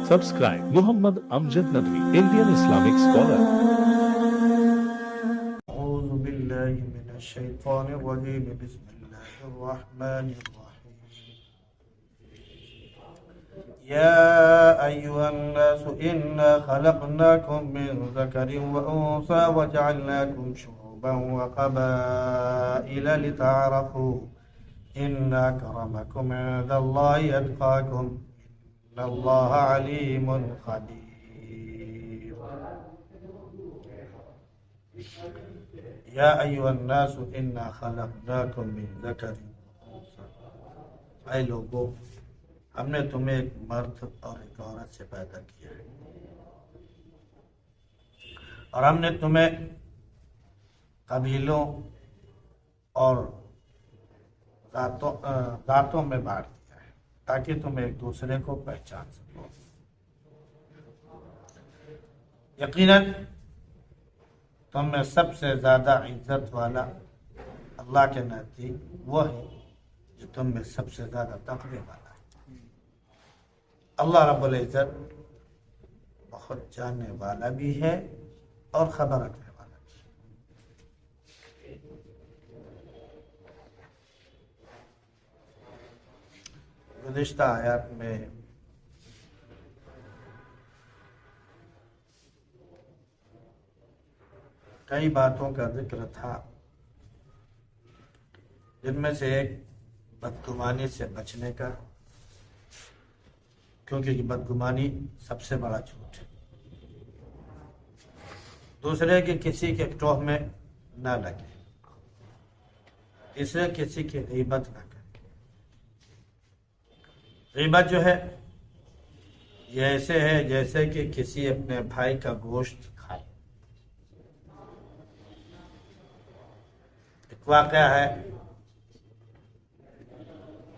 Subscribe Muhammad Amjad Nadwi, Indian Islamic scholar. أعوذ بالله من الشيطان الرجيم بسم الله الرحمن الرحيم يا أيها الناس إنا خلقناكم من ذكر وأنثى وجعلناكم شعوبا وقبائل لتعارفوا إن أكرمكم عند الله أتقاكم إن الله عليم خبير یا ایھا الناس انا خلقناکم من ذکر وانثی، اے لوگو ہم نے تمہیں ایک مرد اور ایک عورت سے پیدا کیا ہے، اور ہم نے تمہیں قبیلوں اور ذاتوں میں بانٹ دیا ہے تاکہ تم ایک دوسرے کو پہچان سکو۔ یقیناً تم میں سب سے زیادہ عزت والا اللہ کے نزدیک وہ ہے جو تم میں سب سے زیادہ تقوی والا ہے۔ اللہ رب العزت بہت جاننے والا بھی ہے اور خبر رکھنے والا بھی ہے۔ گزشتہ آیات میں کئی باتوں کا ذکر تھا، جن میں سے ایک بدگمانی سے بچنے کا، کیونکہ یہ بدگمانی سب سے بڑا جھوٹ ہے۔ دوسرے کہ کسی کے ٹوہ میں نہ لگے، تیسرے کسی کی غیبت نہ کرے۔ غیبت جو ہے یہ ایسے ہے جیسے کہ کسی اپنے بھائی کا گوشت کھائے۔ واقعہ ہے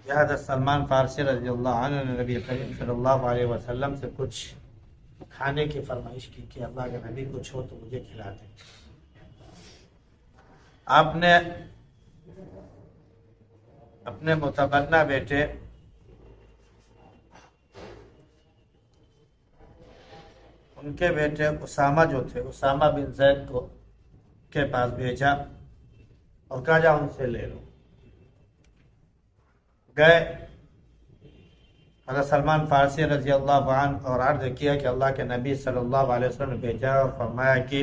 کہ حضرت سلمان فارسی رضی اللہ عنہ نے نبی کریم صلی اللہ علیہ وسلم سے کچھ کھانے کی فرمائش کی کہ اللہ کے نبی کچھ ہو تو مجھے کھلا دیں۔ آپ نے اپنے متبنہ بیٹے ان کے بیٹے اسامہ جو تھے، اسامہ بن زید کو کے پاس بھیجا اور کہا جا ان سے لے لو۔ گئے حضرت سلمان فارسی رضی اللہ عنہ اور عرض کیا کہ اللہ کے نبی صلی اللہ علیہ وسلم نے بھیجا اور فرمایا کہ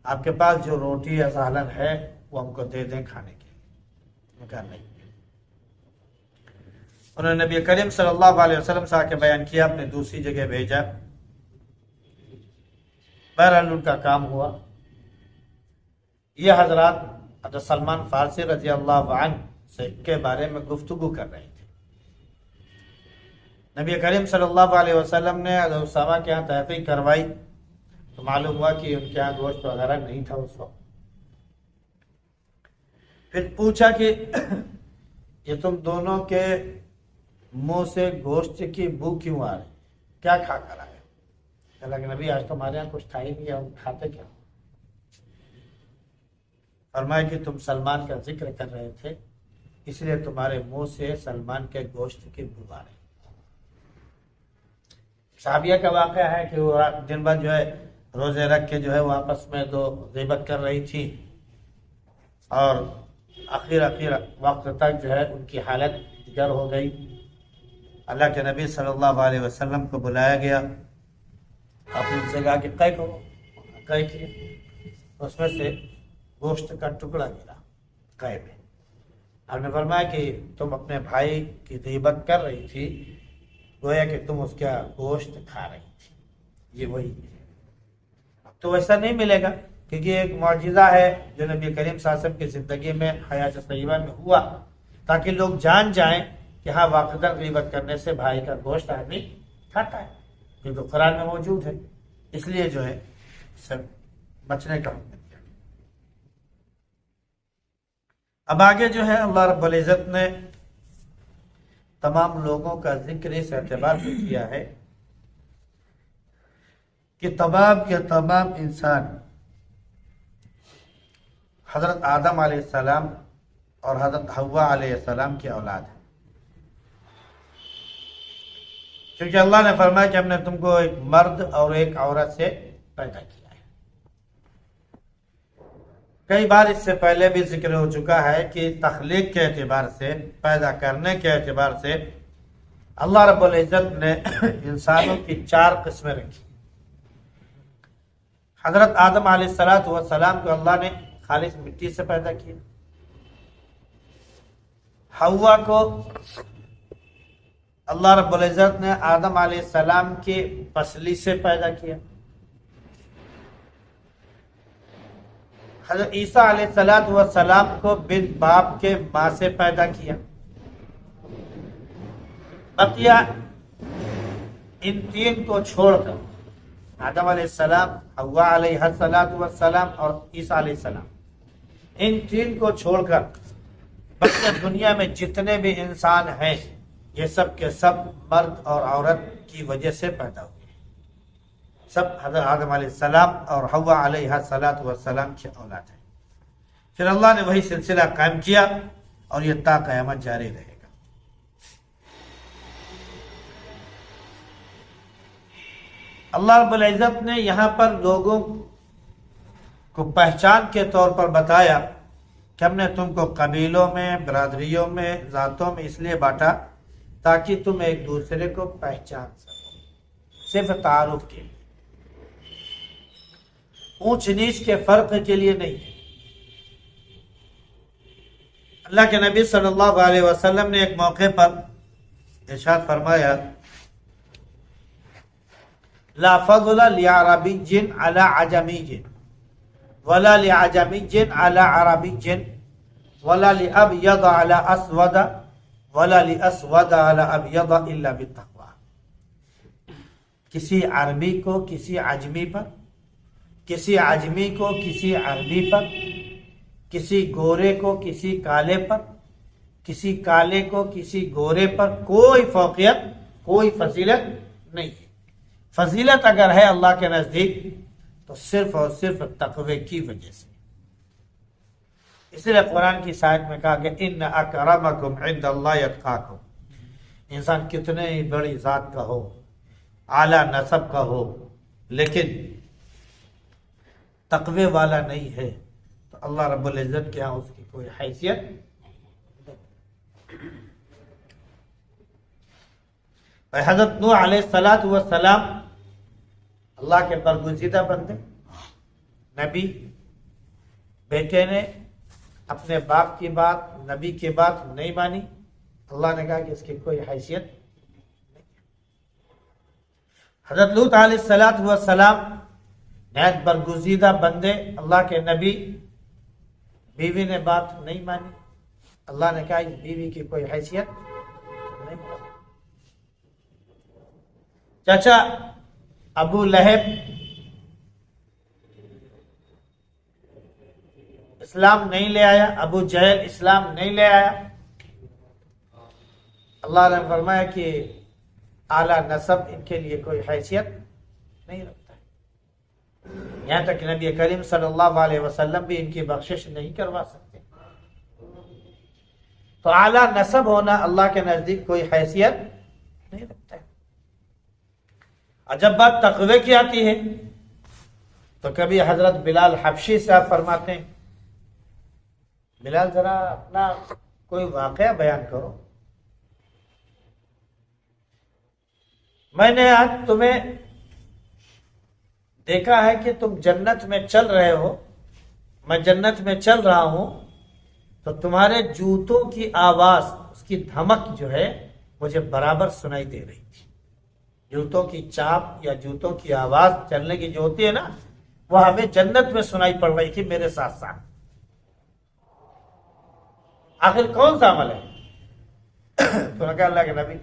آپ کے پاس جو روٹی یا سالن ہے وہ ہم کو دے دیں کھانے کے لیے۔ میں کہا نہیں۔ انہوں نے نبی کریم صلی اللہ علیہ وسلم سے آ کے بیان کیا، اپنے دوسری جگہ بھیجا۔ بہرحال ان کا کام ہوا۔ یہ حضرات حضرت سلمان فارسی رضی اللہ عنہ سے کے بارے میں گفتگو کر رہے تھے۔ نبی کریم صلی اللہ علیہ وسلم نے حضرت اسامہ کے یہاں تحقیق کروائی تو معلوم ہوا کہ ان کے یہاں گوشت وغیرہ نہیں تھا اس وقت۔ پھر پوچھا کہ یہ تم دونوں کے منہ سے گوشت کی بو کیوں آ رہی، کیا کھا کر آئے؟ اللہ کے نبی آج تمہارے یہاں کچھ کھا ہی نہیں، ہم کھاتے کیا؟ فرمایا کہ تم سلمان کا ذکر کر رہے تھے اس لیے تمہارے منہ سے سلمان کے گوشت کی بو آ رہی۔ صحابیہ کا واقعہ ہے کہ وہ دن بھر جو ہے روزے رکھ کے جو ہے وہ آپس میں تو غیبت کر رہی تھی، اور آخر وقت تک جو ہے ان کی حالت دیگر ہو گئی۔ اللہ کے نبی صلی اللہ علیہ وسلم کو بلایا گیا، آپ ان سے کہا کہ قے کرو، قے کیا، اس میں سے گوشت کا ٹکڑا گرا قے میں۔ آپ نے فرمایا کہ تم اپنے بھائی کی غیبت کر رہی تھی، گویا کہ تم اس کا گوشت کھا رہی تھی۔ یہ وہی ہے۔ اب تو ویسا نہیں ملے گا، کیونکہ ایک معجزہ ہے جو نبی کریم صلی اللہ علیہ وسلم کی زندگی میں حیات طیبہ میں ہوا، تاکہ لوگ جان جائیں کہ ہاں واقعتاً غیبت کرنے سے بھائی کا گوشت آدمی کھاتا ہے، کیونکہ قرآن میں موجود ہے، اس لیے جو ہے سب بچنے کا حکم۔ اب آگے جو ہے اللہ رب العزت نے تمام لوگوں کا ذکر اس اعتبار سے کیا ہے کہ تمام کے تمام انسان حضرت آدم علیہ السلام اور حضرت حوا علیہ السلام کی اولاد ہے۔ کیونکہ اللہ نے فرمایا کہ ہم نے تم کو ایک مرد اور ایک عورت سے پیدا کیا ہے۔ کئی بار اس سے پہلے بھی ذکر ہو چکا ہے کہ تخلیق کے اعتبار سے، پیدا کرنے کے اعتبار سے اللہ رب العزت نے انسانوں کی 4 قسمیں رکھی۔ حضرت آدم علیہ السلام کو اللہ نے خالص مٹی سے پیدا کیا۔ حوا کو اللہ رب العزت نے آدم علیہ السلام کی پسلی سے پیدا کیا۔ حضرت عیسیٰ علیہ السلام کو بن باپ کے ماں سے پیدا کیا۔ بقیہ ان 3 کو چھوڑ کر آدم علیہ السلام، حوا علیہ السلام اور عیسیٰ علیہ السلام، ان 3 کو چھوڑ کر بقیہ دنیا میں جتنے بھی انسان ہیں یہ سب کے سب مرد اور عورت کی وجہ سے پیدا ہوئے، سب حضرت آدم علیہ السلام اور حوا علیہ السلام کی اولاد ہیں۔ پھر اللہ نے وہی سلسلہ قائم کیا اور یہ تا قیامت جاری رہے گا۔ اللہ رب العزت نے یہاں پر لوگوں کو پہچان کے طور پر بتایا کہ ہم نے تم کو قبیلوں میں، برادریوں میں، ذاتوں میں اس لیے بانٹا تاکہ تم ایک دوسرے کو پہچان سکو، صرف تعارف کے لیے، اونچ نیچ کے فرق کے لیے نہیں ہے۔ اللہ کے نبی صلی اللہ علیہ وسلم نے ایک موقع پر ارشاد فرمایا، لا فضل لعربی علی عجمی ولا لعجمی علی عربی ولا لابیض علی اسود ولا لاسود علی ابیض الا بالتقوی۔ کسی عربی کو کسی عجمی پر، کسی عجمی کو کسی عربی پر، کسی گورے کو کسی کالے پر، کسی کالے کو کسی گورے پر کوئی فوقیت، کوئی فضیلت نہیں ہے۔ فضیلت اگر ہے اللہ کے نزدیک تو صرف اور صرف تقوی کی وجہ سے۔ اس لیے قرآن کی آیت میں کہا کہ ان اکرمکم عند اللہ اتقاکم، انسان کتنے ہی بڑی ذات کا ہو، اعلیٰ نسب کا ہو، لیکن تقوی والا نہیں ہے تو اللہ رب العزت کے ہاں اس کی کوئی حیثیت نہیں۔ حضرت نوح علیہ السلام اللہ کے برگزیدہ بندے، نبی، بیٹے نے اپنے باپ کی بات، نبی کی بات نہیں مانی، اللہ نے کہا کہ اس کی کوئی حیثیت نہیں۔ حضرت لوط علیہ السلام نہایت برگزیدہ بندے، اللہ کے نبی، بیوی نے بات نہیں مانی، اللہ نے کہا اس بیوی کی کوئی حیثیت نہیں۔ چچا ابو لہب اسلام نہیں لے آیا، ابو جہل اسلام نہیں لے آیا، اللہ نے فرمایا کہ اعلیٰ نسب ان کے لیے کوئی حیثیت نہیں رکھتا ہے، یہاں تک کہ نبی کریم صلی اللہ علیہ وسلم بھی ان کی بخشش نہیں کروا سکتے۔ تو اعلیٰ نسب ہونا اللہ کے نزدیک کوئی حیثیت نہیں رکھتا ہے۔ اور جب بات تقوی کی آتی ہے تو کبھی حضرت بلال حبشی صاحب فرماتے ہیں، بلال ذرا اپنا کوئی واقعہ بیان کرو، میں نے آج تمہیں دیکھا ہے کہ تم جنت میں چل رہے ہو، میں جنت میں چل رہا ہوں، تو تمہارے جوتوں کی آواز، اس کی دھمک جو ہے مجھے برابر سنائی دے رہی تھی۔ جوتوں کی چاپ یا جوتوں کی آواز چلنے کی جو ہوتی ہے نا، وہ ہمیں جنت میں سنائی پڑ رہی تھی میرے ساتھ ساتھ۔ آخر کون سا عمل ہے؟ تو نے کہا اللہ کے نبی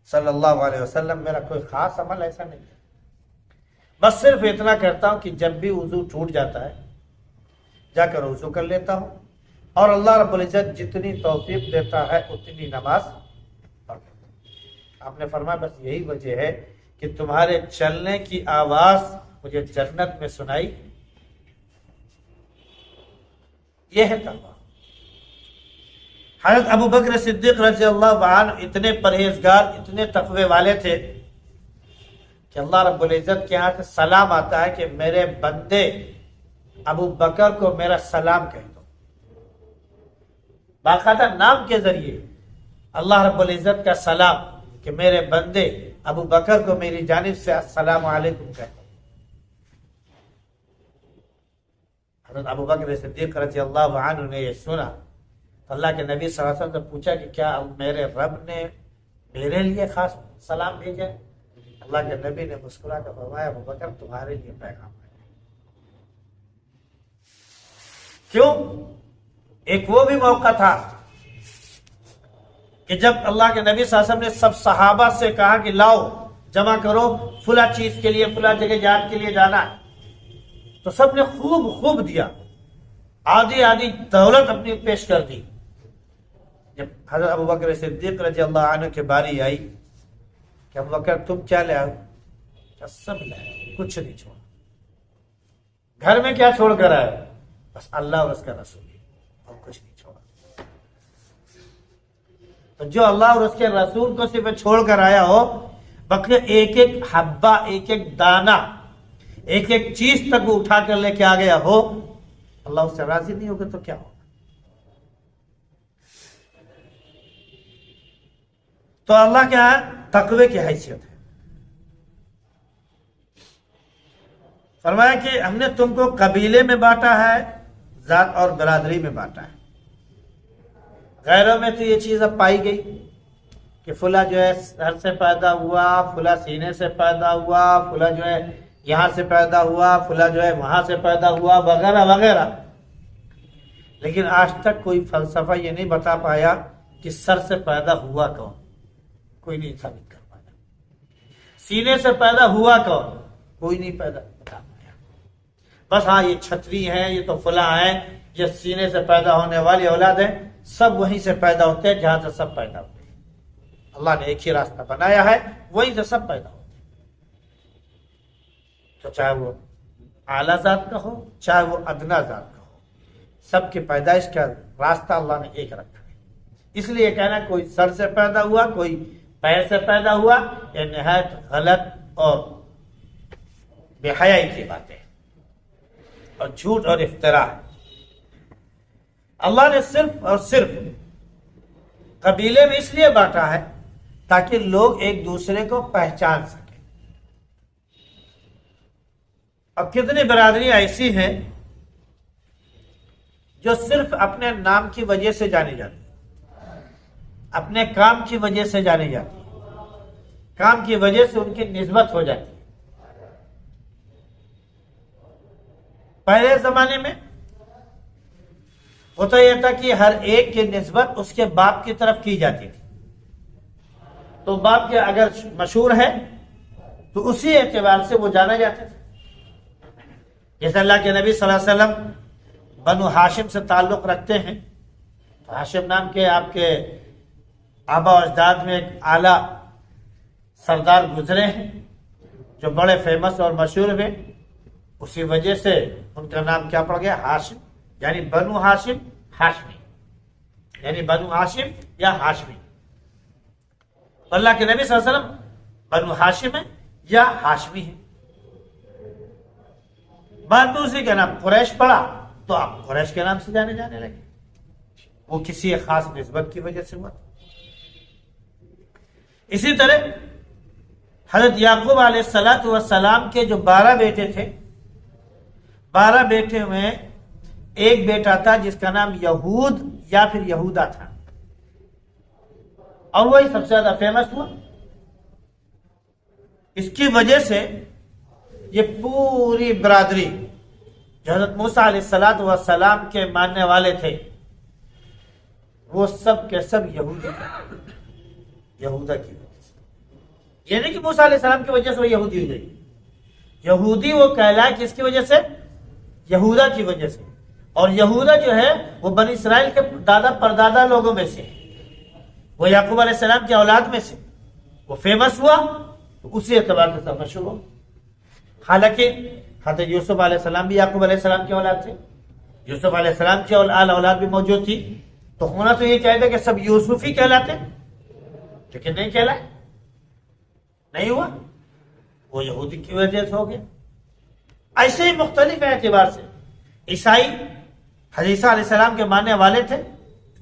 صلی اللہ علیہ وسلم میرا کوئی خاص عمل ایسا نہیں ہے، بس صرف اتنا کرتا ہوں کہ جب بھی وضو ٹوٹ جاتا ہے جا کر وضو کر لیتا ہوں، اور اللہ رب العزت جتنی توفیق دیتا ہے اتنی نماز پڑھ لیتا ہوں۔ آپ نے فرمایا بس یہی وجہ ہے کہ تمہارے چلنے کی آواز مجھے جنت میں سنائی، یہ ہے تقویٰ۔ حضرت ابو بکر صدیق رضی اللہ عنہ اتنے پرہیزگار، اتنے تقوی والے تھے کہ اللہ رب العزت کے ہاں سے سلام آتا ہے کہ میرے بندے ابو بکر کو میرا سلام کہہ دو، باقاعدہ نام کے ذریعے اللہ رب العزت کا سلام کہ میرے بندے ابو بکر کو میری جانب سے السلام علیکم کہہ دو۔ حضرت ابو بکر صدیق رضی اللہ عنہ نے یہ سنا تو اللہ کے نبی صلی اللہ علیہ وسلم سے پوچھا کہ کیا میرے رب نے میرے لیے خاص سلام بھیجا؟ اللہ کے نبی نے مسکرا کر فرمایا ابو بکر تمہارے لیے پیغام ہے۔ کیوں؟ ایک وہ بھی موقع تھا کہ جب اللہ کے نبی صلی اللہ علیہ وسلم نے سب صحابہ سے کہا کہ لاؤ جمع کرو فلاں چیز کے لیے، فلاں جگہ جہاد کے لیے جانا ہے، تو سب نے خوب دیا، آدھی آدھی دولت اپنی پیش کر دی۔ جب حضرت ابو بکر صدیق رضی اللہ عنہ کی باری آئی کہ ابو بکر تم کیا لے آؤ؟ سب لے آؤ، کچھ نہیں چھوڑا۔ گھر میں کیا چھوڑ کر آئے؟ بس اللہ اور اس کا رسول، اور کچھ نہیں چھوڑا۔ تو جو اللہ اور اس کے رسول کو صرف چھوڑ کر آیا ہو، بکر ایک ایک حبہ، ایک ایک دانہ، ایک ایک چیز تک وہ اٹھا کر لے کے آ گیا ہو، اللہ اس سے راضی نہیں ہوگا تو کیا ہوگا؟ تو اللہ کیا ہے؟ تقوی کی حیثیت ہے۔ فرمایا کہ ہم نے تم کو قبیلے میں بانٹا ہے، ذات اور برادری میں بانٹا ہے۔ غیروں میں تو یہ چیز اب پائی گئی کہ فلاں جو ہے سر سے پیدا ہوا، فلاں سینے سے پیدا ہوا، فلاں جو ہے یہاں سے پیدا ہوا، فلاں جو ہے وہاں سے پیدا ہوا، وغیرہ وغیرہ، لیکن آج تک کوئی فلسفہ یہ نہیں بتا پایا کہ سر سے پیدا ہوا کون، کوئی نہیں ثابت کر پایا۔ سینے سے پیدا ہوا کون، کوئی نہیں بتا پایا۔ بس ہاں یہ چھتری ہیں، یہ تو فلاں ہیں، یہ سینے سے پیدا ہونے والی اولاد ہیں، سب وہیں سے پیدا ہوتے ہیں جہاں سے سب پیدا ہوتے ہیں۔ اللہ نے ایک ہی راستہ بنایا ہے، وہیں سے سب پیدا ہوتے ہیں۔ تو چاہے وہ اعلیٰ ذات کا ہو، چاہے وہ ادنا ذات کا ہو، سب کی پیدائش کا راستہ اللہ نے ایک رکھا ہے۔ اس لیے کہنا کوئی سر سے پیدا ہوا، کوئی پیر سے پیدا ہوا، یہ نہایت غلط اور بے حیائی کی باتیں اور جھوٹ اور افتراء ہے۔ اللہ نے صرف اور صرف قبیلے میں اس لیے بانٹا ہے تاکہ لوگ ایک دوسرے کو پہچان سکیں۔ اب کتنی برادریاں ایسی ہیں جو صرف اپنے نام کی وجہ سے جانی جاتی ہیں، اپنے کام کی وجہ سے جانی جاتی ہیں، کام کی وجہ سے ان کی نسبت ہو جاتی ہے۔ پہلے زمانے میں ہوتا یہ تھا کہ ہر ایک کی نسبت اس کے باپ کی طرف کی جاتی تھی، تو باپ کے اگر مشہور ہے تو اسی اعتبار سے وہ جانا جاتا تھا۔ جیسے اللہ کے نبی صلی اللہ علیہ وسلم بنو ہاشم سے تعلق رکھتے ہیں، تو ہاشم نام کے آپ کے آبا و اجداد میں ایک اعلیٰ سردار گزرے ہیں جو بڑے فیمس اور مشہور ہوئے، اسی وجہ سے ان کا نام کیا پڑ گیا؟ ہاشم، یعنی بنو ہاشم، ہاشمی، یعنی بنو ہاشم یا ہاشمی۔ اللہ کے نبی صلی اللہ علیہ وسلم بنو ہاشم ہے یا ہاشمی ہے۔ بعد دوسری کا نام قریش پڑا تو آپ قریش کے نام سے جانے لگے، وہ کسی ایک خاص نسبت کی وجہ سے ہوا۔ اسی طرح حضرت یعقوب علیہ السلام کے جو 12 بیٹے تھے، 12 بیٹے میں ایک بیٹا تھا جس کا نام یہود یا پھر یہودا تھا، اور وہی سب سے زیادہ فیمس ہوا۔ اس کی وجہ سے یہ پوری برادری جو حضرت موسیٰ علیہ السلام کے ماننے والے تھے، وہ سب کے سب یہودی تھے، یہودا کی وجہ سے۔ یہ نہیں کہ موسیٰ علیہ السلام کی وجہ سے وہ یہودی ہو گئی، یہودی وہ کہلائے کس کی وجہ سے؟ یہودا کی وجہ سے۔ اور یہودا جو ہے وہ بنی اسرائیل کے دادا پردادا لوگوں میں سے، وہ یعقوب علیہ السلام کی اولاد میں سے، وہ فیمس ہوا تو اسی اعتبار سے سب مشہور ہو۔ حالانکہ حضرت یوسف علیہ السلام بھی یعقوب علیہ السلام کی اولاد تھے، یوسف علیہ السلام کی اولاد بھی موجود تھی، تو ہونا تو یہ چاہیے تھا کہ سب یوسفی کہلاتے، لیکن نہیں کہلائے، نہیں ہوا، وہ یہودی کی وجہ سے ہو گیا۔ ایسے ہی مختلف اعتبار سے عیسائی حضرت عیسیٰ علیہ السلام کے ماننے والے تھے،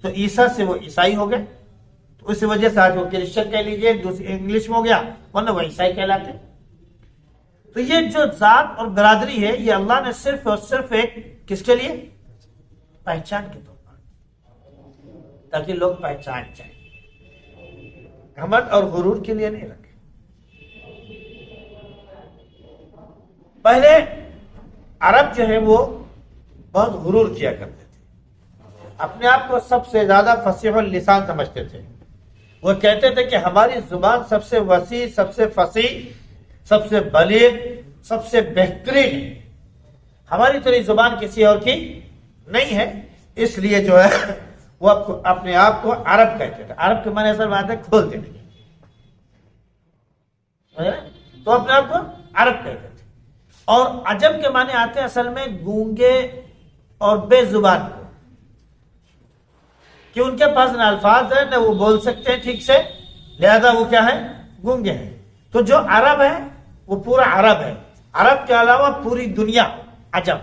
تو عیسیٰ سے وہ عیسائی ہو گئے، تو اس وجہ سے آج وہ کرسچن کہہ لیجیے، دوسری انگلش میں ہو گیا، ورنہ وہ عیسائی کہلاتے۔ تو یہ جو ذات اور برادری ہے، یہ اللہ نے صرف اور صرف ایک کس کے لیے؟ پہچان کے طور پر، تاکہ لوگ پہچان جائیں، گھمنڈ اور غرور کے لیے نہیں رکھے۔ پہلے عرب جو ہے وہ بہت غرور کیا کرتے تھے، اپنے آپ کو سب سے زیادہ فصیح اللسان سمجھتے تھے، وہ کہتے تھے کہ ہماری زبان سب سے وسیع، سب سے فصیح، سب سے بلیغ، سب سے بہترین ہے، ہماری طرح زبان کسی اور کی نہیں ہے، اس لیے جو ہے وہ اپنے آپ کو عرب کہتے تھے۔ عرب کے معنی اصل بات ہے کھول دینے کی، تو اپنے آپ کو عرب کہتے تھے۔ اور عجم کے معنی آتے ہیں اصل میں گونگے اور بے زبان کو، کہ ان کے پاس نہ الفاظ ہے نہ وہ بول سکتے ہیں ٹھیک سے، لہذا وہ کیا ہے؟ گونگے ہیں۔ تو جو عرب ہے وہ پورا عرب ہے، عرب کے علاوہ پوری دنیا عجم۔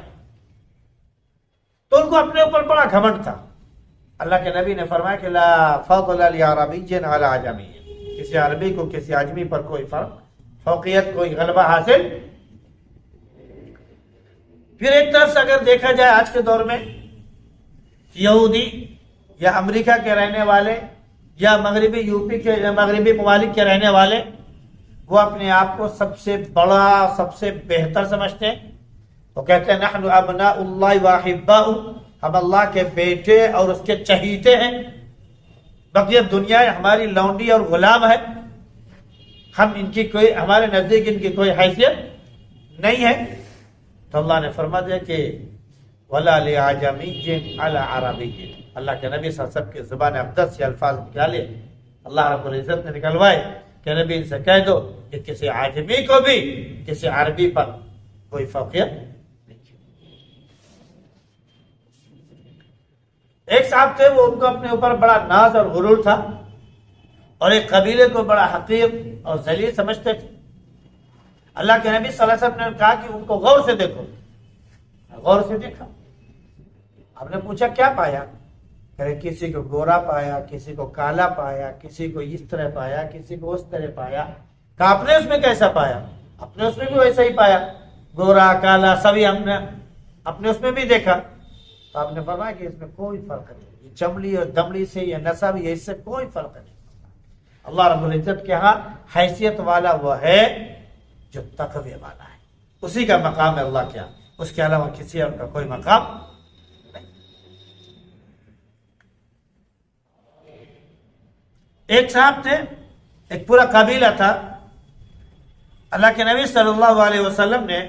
تو ان کو اپنے اوپر بڑا گھمنڈ تھا۔ اللہ کے نبی نے فرمایا کہ لا فضل لعربی علی عجمی، کسی عربی کو کسی عجمی پر کوئی فرق، فوقیت، کوئی غلبہ حاصل۔ پھر ایک طرف سے اگر دیکھا جائے آج کے دور میں، یہودی یا امریکہ کے رہنے والے یا مغربی یوپی کے یا مغربی ممالک کے رہنے والے، وہ اپنے آپ کو سب سے بڑا، سب سے بہتر سمجھتے ہیں۔ وہ کہتے ہیں نحن ابناء اللہ واحباؤ، ہم اللہ کے بیٹے اور اس کے چہیتے ہیں، بقیہ دنیا ہماری لونڈی اور غلام ہے، ہم ان کی کوئی، ہمارے نزدیک ان کی کوئی حیثیت نہیں ہے۔ تو اللہ نے فرما دیا کہ وَلَا لِعَجَمِيٍّ عَلَى عَرَبِيٍّ، اللہ کے نبی صلی اللہ علیہ وسلم کی زبان اقدس سے الفاظ نکالے، اللہ رب العزت نے نکلوائے کہ نبی ان سے کہہ دو کہ کسی عجمی کو بھی کسی عربی پر کوئی فوقیت نہیں۔ ایک صاحب تھے، وہ ان کو اپنے اوپر بڑا ناز اور غرور تھا، اور ایک قبیلے کو بڑا حقیر اور ذلیل سمجھتے تھے۔ اللہ کے نبی صلی اللہ علیہ وسلم نے کہا کہ ان کو غور سے دیکھو، غور سے دیکھا۔ آپ نے پوچھا کیا پایا؟ کہ کسی کو گورا پایا، کسی کو کالا پایا، کسی کو اس طرح پایا، کسی کو اس طرح پایا۔ کہا آپ نے اس میں کیسا پایا؟ اپنے اس میں بھی ویسا ہی پایا، گورا کالا سبھی ہم نے اپنے اس میں بھی دیکھا۔ تو آپ نے فرمایا کہ اس میں کوئی فرق نہیں، یہ چمڑی اور دمڑی سے یا نسب یہ اس سے کوئی فرق نہیں۔ اللہ رب العزت کے ہاں حیثیت والا وہ ہے جو تقوی والا ہے، اسی کا مقام ہے اللہ کے ہاں، اس کے علاوہ کسی اور کا کوئی مقام نہیں۔ ایک صاحب تھے، ایک پورا قبیلہ تھا، اللہ کے نبی صلی اللہ علیہ وسلم نے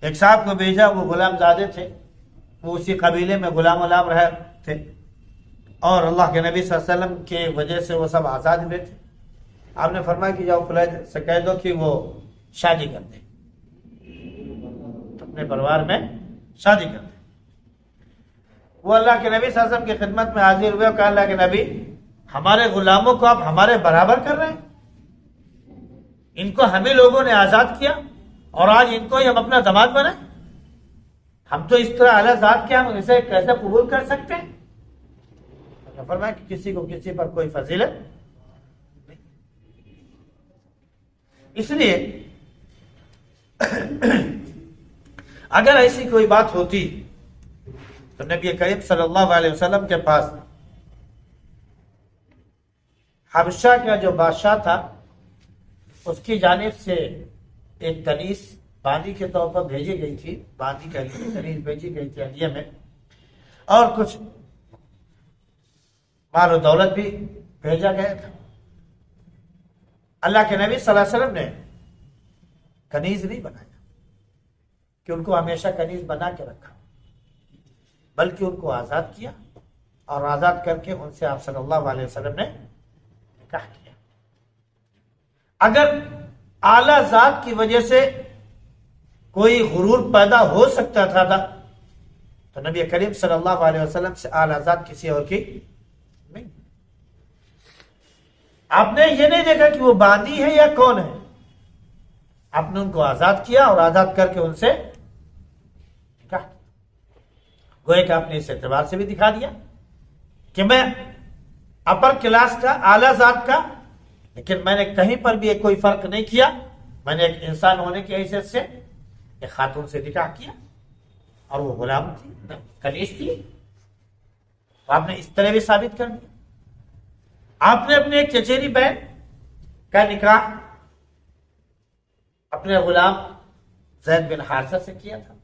ایک صاحب کو بھیجا، وہ غلام زادے تھے، وہ اسی قبیلے میں غلام رہے تھے، اور اللہ کے نبی صلی اللہ علیہ وسلم کی وجہ سے وہ سب آزاد ہوئے تھے۔ آپ نے فرمایا کہ جاؤ فلاں سے کہہ دو کہ وہ شادی کر دیں، اپنے پریوار میں شادی کر دیں۔ وہ اللہ کے نبی صلی اللہ علیہ وسلم کی خدمت میں حاضر ہوئے اور کہا اللہ کے نبی، ہمارے غلاموں کو آپ ہمارے برابر کر رہے ہیں، ان کو ہمیں لوگوں نے آزاد کیا اور آج ان کو ہی ہم اپنا داماد بنائیں؟ ہم تو اس طرح اعلیٰ ذات کے، ہم اسے کیسے قبول کر سکتے ہیں؟ فرمایا کہ کسی کو کسی پر کوئی فضیلت نہیں۔ اس لیے اگر ایسی کوئی بات ہوتی تو نبی کریم صلی اللہ علیہ وسلم کے پاس حبشہ کا جو بادشاہ تھا، اس کی جانب سے ایک کنیز باندی کے طور پر بھیجی گئی تھی، باندی کا کنیز بھیجی گئی تھی ہدیے میں، اور کچھ مال و دولت بھی بھیجا گیا تھا۔ اللہ کے نبی صلی اللہ علیہ وسلم نے کنیز نہیں بنایا کہ ان کو ہمیشہ کنیز بنا کے رکھا، بلکہ ان کو آزاد کیا، اور آزاد کر کے ان سے آپ صلی اللہ علیہ وسلم نے نکاح کیا۔ اگر اعلیٰ ذات کی وجہ سے کوئی غرور پیدا ہو سکتا تھا تو نبی کریم صلی اللہ علیہ وسلم سے اعلیٰ ذات کسی اور کی نہیں. آپ نے یہ نہیں دیکھا کہ وہ باندی ہے یا کون ہے، آپ نے ان کو آزاد کیا اور آزاد کر کے ان سے نکاح کیا. گوئے کہ آپ نے اس اعتبار سے بھی دکھا دیا کہ میں اپر کلاس کا، اعلیٰ ذات کا، لیکن میں نے کہیں پر بھی کوئی فرق نہیں کیا. میں نے ایک انسان ہونے کی حیثیت سے ایک خاتون سے نکاح کیا اور وہ غلام تھی، کنیز تھی. آپ نے اس طرح بھی ثابت کر دیا. آپ نے اپنے ایک چچیری بہن کا نکاح اپنے غلام زید بن حارثہ سے کیا تھا.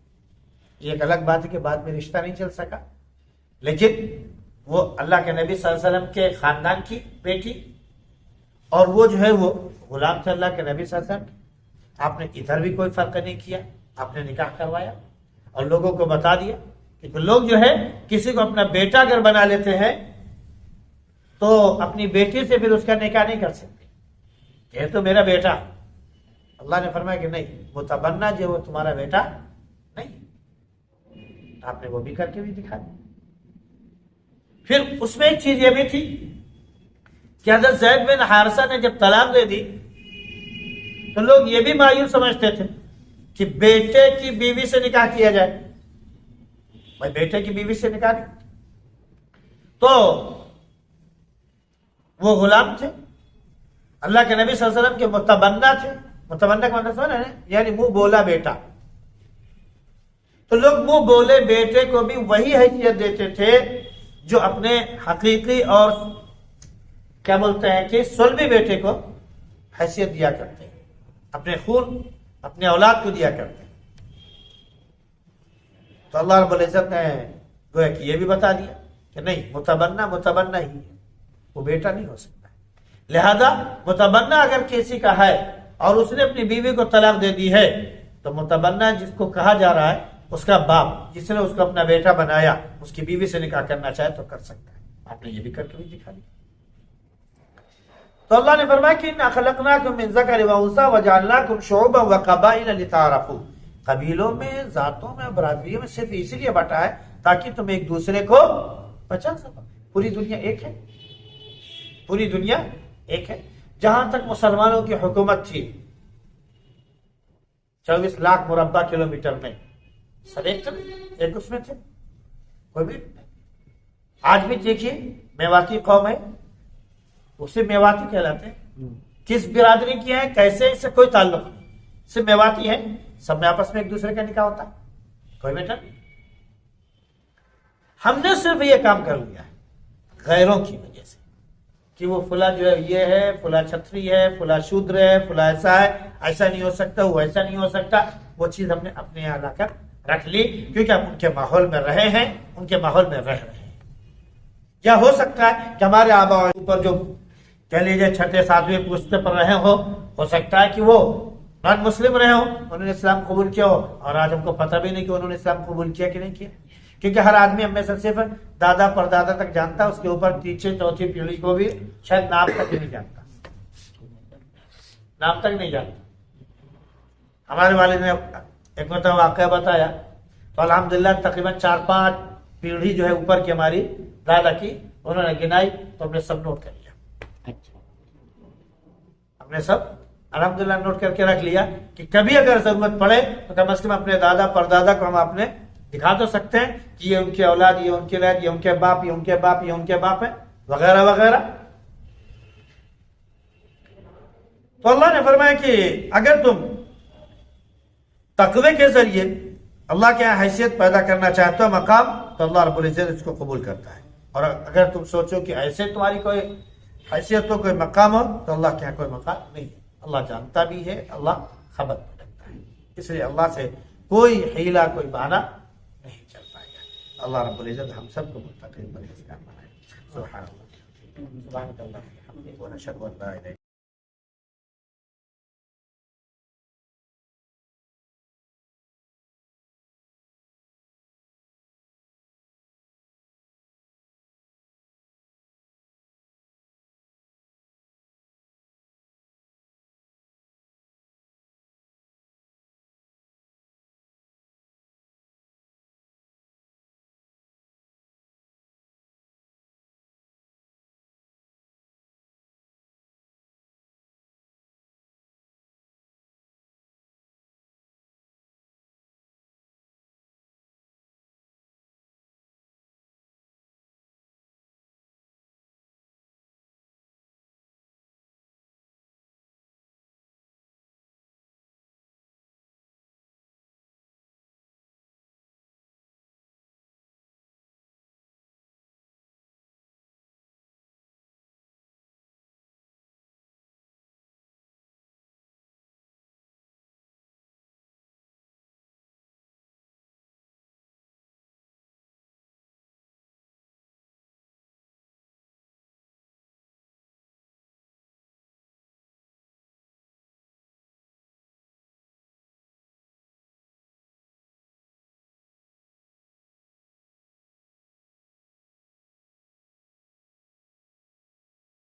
یہ ایک الگ بات ہے کہ بعد میں رشتہ نہیں چل سکا، لیکن وہ اللہ کے نبی صلی اللہ علیہ وسلم کے خاندان کی بیٹی اور وہ جو ہے وہ غلام تھے اللہ کے نبی صلی اللہ علیہ وسلم. آپ نے ادھر بھی کوئی فرق نہیں کیا، آپ نے نکاح کروایا اور لوگوں کو بتا دیا کہ لوگ جو ہے کسی کو اپنا بیٹا اگر بنا لیتے ہیں تو اپنی بیٹی سے پھر اس کا نکاح نہیں کر سکتے. یہ تو میرا بیٹا. اللہ نے فرمایا کہ نہیں، متبنہ جو وہ تمہارا بیٹا نہیں. آپ نے وہ بھی کر کے بھی دکھا دیا. پھر اس میں ایک چیز یہ بھی تھی کہ حضرت زید بن حارثہ نے جب طلاق دے دی تو لوگ یہ بھی مایوس سمجھتے تھے کہ بیٹے کی بیوی سے نکاح کیا جائے. بھائی بیٹے کی بیوی سے نکاح کیا تو وہ غلام تھے، اللہ کے نبی صلی اللہ علیہ وسلم کے متبنہ تھے. متبنہ کا مطلب سمجھ رہے ہیں، یعنی منہ بولا بیٹا. تو لوگ منہ بولے بیٹے کو بھی وہی حیثیت دیتے تھے جو اپنے حقیقی اور کیا بولتے ہیں کہ صلبی بیٹے کو حیثیت دیا کرتے ہیں، اپنے خون، اپنے اولاد کو دیا کرتے ہیں. تو اللہ رب العزت نے گویا کہ یہ بھی بتا دیا کہ نہیں، متبنہ ہی ہے، وہ بیٹا نہیں ہو سکتا. لہذا متبنہ اگر کسی کا ہے اور اس نے اپنی بیوی کو طلاق دے دی ہے تو متبنہ جس کو کہا جا رہا ہے اس کا باپ، جس نے اس کو اپنا بیٹا بنایا، اس کی بیوی سے نکاح کرنا چاہے تو کر سکتا ہے. آپ نے یہ بھی کر کے بھی دکھا دیا. تو اللہ نے فرمایا کہ اِنَّا خَلَقْنَاكُم مِّن ذَكَرٍ وَأُنثَىٰ وَجَعَلْنَاكُمْ شُعُوبًا وَقَبَائِلَ لِتَعَارَفُوا. قبیلوں میں، ذاتوں میں، برادریوں میں صرف اسی لیے بٹا ہے تاکہ تم ایک دوسرے کو پہچان سکو. پوری دنیا ایک ہے، پوری دنیا ایک ہے. جہاں تک مسلمانوں کی حکومت تھی 24 لاکھ مربع کلومیٹر میں، سب ایک اس میں تھے، کوئی بھی نہیں. آج بھی دیکھیے میواتی قوم ہے، اسے میواتی کہلاتے ہیں. کس برادری کی ہے، کیسے، اس سے کوئی تعلق نہیں، صرف میواتی ہے. سب میں آپس میں ایک دوسرے کا نکاح ہوتا ہے، کوئی بیٹا نہیں. ہم نے صرف یہ کام کر لیا ہے غیروں کی وجہ سے کہ وہ فلاں جو ہے یہ ہے، فلاں چھتری ہے، فلاں شودر ہے، فلاں ایسا ہے، ایسا نہیں ہو سکتا، وہ ایسا نہیں ہو سکتا. وہ چیز ہم نے اپنے یہاں لا کر رکھ لی کیونکہ ہم ان کے ماحول میں رہے ہیں، ان کے ماحول میں رہ رہے ہیں. کیا ہو سکتا ہے کہ ہمارے آبا اوپر جو کہہ لیجیے چھٹے ساتویں پوستے پر رہے ہو سکتا ہے کہ وہ نان مسلم رہے ہوں، انہوں نے اسلام قبول کیا ہو، اور آج ہم کو پتہ بھی نہیں کہ انہوں نے اسلام قبول کیا کہ نہیں کیا. کیونکہ ہر آدمی ہم میں سے صرف دادا پردادا تک جانتا، اس کے اوپر تیسری چوتھی پیڑھی کو بھی شاید نام تک نہیں جانتا، نام تک نہیں جانتا. ہمارے والد نے ایک مرتبہ واقعہ بتایا تو الحمدللہ تقریباً 4-5 پیڑھی جو ہے اوپر کی ہماری دادا کی انہوں نے گنائی تو ہم نے سب نوٹ کر لیا. ہم نے سب الحمدللہ نوٹ کر کے رکھ لیا کہ کبھی اگر ضرورت پڑے تو کم از کم اپنے دادا پردادا کو ہم اپنے دکھا تو سکتے ہیں کہ یہ ان کے اولاد، یہ ان کے اولاد، یہ ان کے باپ، یہ ان کے باپ، یہ ان کے باپ ہے، وغیرہ وغیرہ. تو اللہ نے فرمایا کہ اگر تم تقوی کے ذریعے اللہ کے یہاں حیثیت پیدا کرنا چاہتے ہو، مقام، تو اللہ رب العزت اس کو قبول کرتا ہے. اور اگر تم سوچو کہ ایسے تمہاری کوئی حیثیت ہو، کوئی مقام ہو، تو اللہ کے یہاں کوئی مقام نہیں ہے. اللہ جانتا بھی ہے، اللہ خبر بھی رکھتا ہے. اس لیے اللہ سے کوئی حیلہ، کوئی بہانہ نہیں چل پائے گا. اللہ رب العزت ہم سب کو متقین پرہیزگار بنائے. سبحان اللہ، سبحانک اللہم و بحمدک، ونشہد ان لا الہ